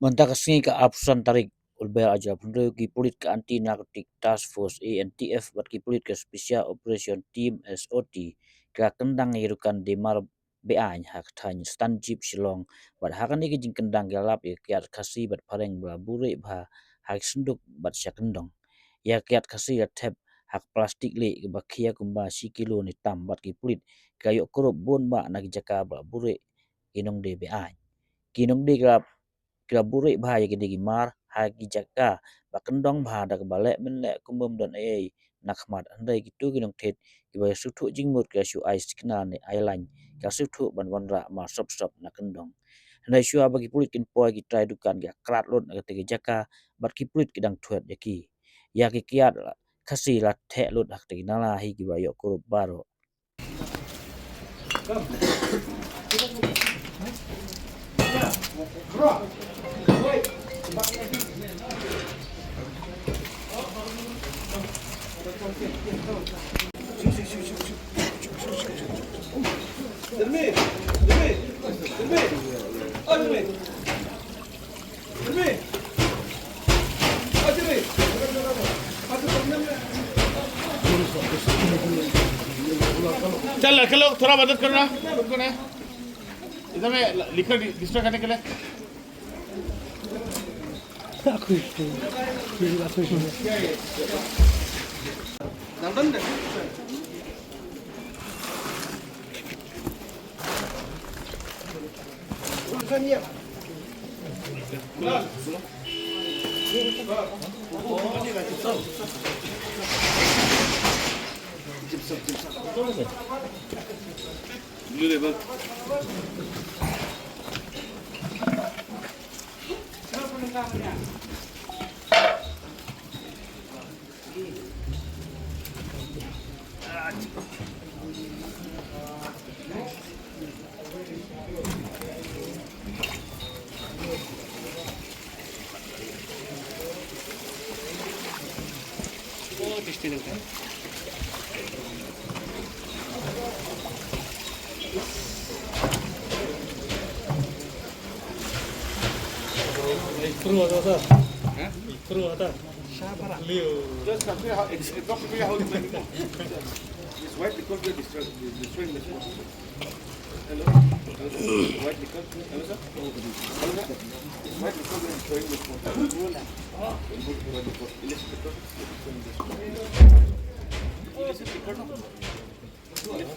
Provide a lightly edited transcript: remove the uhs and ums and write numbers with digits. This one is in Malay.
Mentakasngi ka apsan tarik ulber aja penduduk ki pulit ke anti narkotik task force ANTF bat ki pulit ke special operation team SOT ka kendang irukan demar beany hak tany stanjip shillong bat hakan ni jing kendang galap ya kiat kasi bat pareng bla Buhrieh bha hak Synduk bat syakendong ya kiat kasi ya tap hak plastik le ke bakia Kumba si kilo ni tam bat ki pulit kayo korup bon ba nak jaka bla Buhrieh inong de beany kinong de Buhrieh bha ya gede gimar ha gi jaka bakendong bha dak balek men le kumbum don nakmat andai gitu ginong thet ki ba su thu jingmut ka su ai sikna ni ailan ka su thu ban wan ra ma sop sop nakendong andai su bagi pulit kin poi ki trai dukan ga krat lot na te jaka bat ki pulit kidang thuat yaki ya ki kiat khasi la the lot hak te nala hi ki ba yo korup baro चल लड़के लोग थोड़ा मदद करना उनको ने इधर में लिखकर डिस्ट्रॉय करने के लिए Just consider how it's approximately how it's like. It's white because we're destroying this one. Hello? White because hello sir? Hello sir? It's white because we're destroying this one. Illicit because we're destroying this one. Illicit liquor no? Ini